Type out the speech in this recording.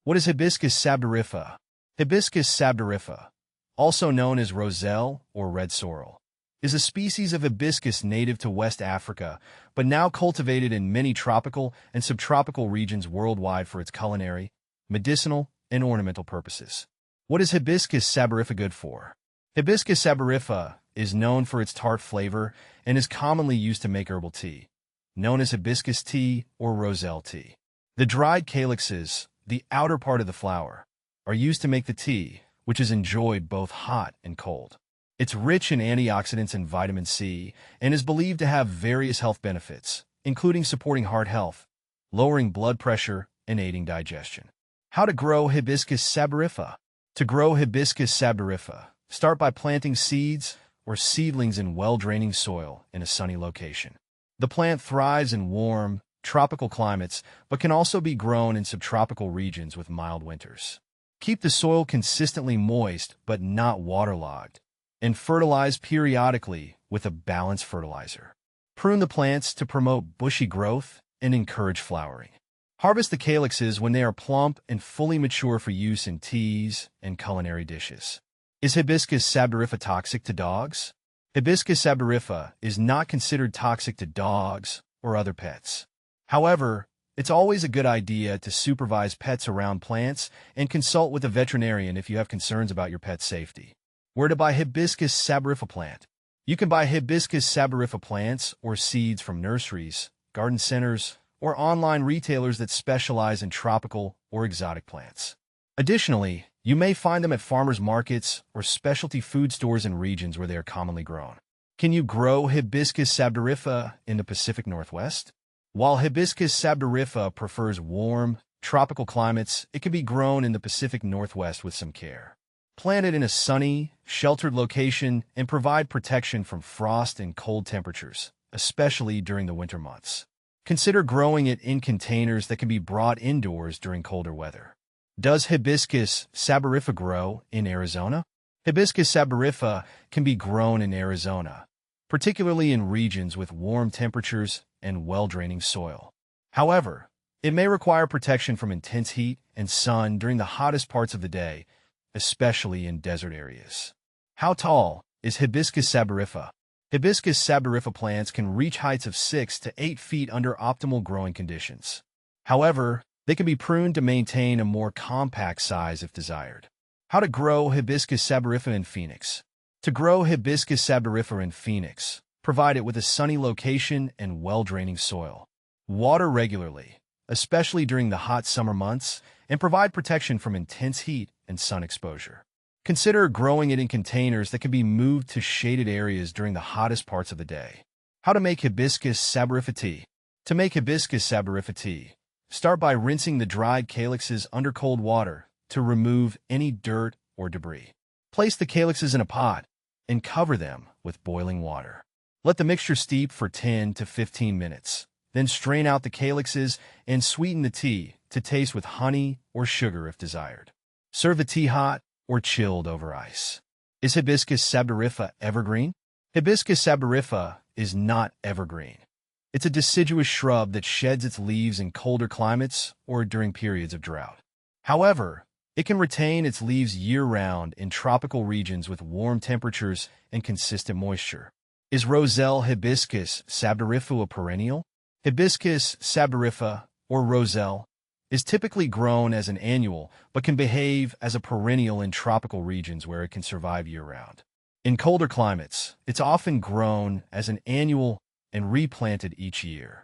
What is Hibiscus sabdariffa? Hibiscus sabdariffa, also known as roselle or red sorrel, is a species of hibiscus native to West Africa, but now cultivated in many tropical and subtropical regions worldwide for its culinary, medicinal, and ornamental purposes. What is Hibiscus sabdariffa good for? Hibiscus sabdariffa is known for its tart flavor and is commonly used to make herbal tea, known as hibiscus tea or roselle tea. The dried calyxes, the outer part of the flower, are used to make the tea, which is enjoyed both hot and cold. It's rich in antioxidants and vitamin C and is believed to have various health benefits, including supporting heart health, lowering blood pressure, and aiding digestion. How to grow Hibiscus sabdariffa? To grow Hibiscus sabdariffa, start by planting seeds or seedlings in well-draining soil in a sunny location. The plant thrives in warm, tropical climates, but can also be grown in subtropical regions with mild winters. Keep the soil consistently moist but not waterlogged, and fertilize periodically with a balanced fertilizer. Prune the plants to promote bushy growth and encourage flowering. Harvest the calyxes when they are plump and fully mature for use in teas and culinary dishes. Is Hibiscus sabdariffa toxic to dogs? Hibiscus sabdariffa is not considered toxic to dogs or other pets. However, it's always a good idea to supervise pets around plants and consult with a veterinarian if you have concerns about your pet's safety. Where to buy Hibiscus sabdariffa plant? You can buy Hibiscus sabdariffa plants or seeds from nurseries, garden centers, or online retailers that specialize in tropical or exotic plants. Additionally, you may find them at farmers markets or specialty food stores in regions where they are commonly grown. Can you grow Hibiscus sabdariffa in the Pacific Northwest? While Hibiscus sabdariffa prefers warm, tropical climates, it can be grown in the Pacific Northwest with some care. Plant it in a sunny, sheltered location and provide protection from frost and cold temperatures, especially during the winter months. Consider growing it in containers that can be brought indoors during colder weather. Does Hibiscus sabdariffa grow in Arizona? Hibiscus sabdariffa can be grown in Arizona, particularly in regions with warm temperatures and well-draining soil. However, it may require protection from intense heat and sun during the hottest parts of the day, especially in desert areas. How tall is Hibiscus sabdariffa? Hibiscus sabdariffa plants can reach heights of 6 to 8 feet under optimal growing conditions. However, they can be pruned to maintain a more compact size if desired. How to grow Hibiscus sabdariffa in Phoenix? To grow Hibiscus sabdariffa in Phoenix, provide it with a sunny location and well-draining soil. Water regularly, especially during the hot summer months, and provide protection from intense heat and sun exposure. Consider growing it in containers that can be moved to shaded areas during the hottest parts of the day. How to make Hibiscus sabdariffa tea? To make Hibiscus sabdariffa tea, start by rinsing the dried calyxes under cold water to remove any dirt or debris. Place the calyxes in a pot and cover them with boiling water. Let the mixture steep for 10 to 15 minutes. Then strain out the calyxes and sweeten the tea to taste with honey or sugar if desired. Serve the tea hot or chilled over ice. Is Hibiscus sabdariffa evergreen? Hibiscus sabdariffa is not evergreen. It's a deciduous shrub that sheds its leaves in colder climates or during periods of drought. However, it can retain its leaves year-round in tropical regions with warm temperatures and consistent moisture. Is roselle Hibiscus sabdariffa a perennial? Hibiscus sabdariffa, or roselle, is typically grown as an annual but can behave as a perennial in tropical regions where it can survive year-round. In colder climates, it's often grown as an annual and replanted each year.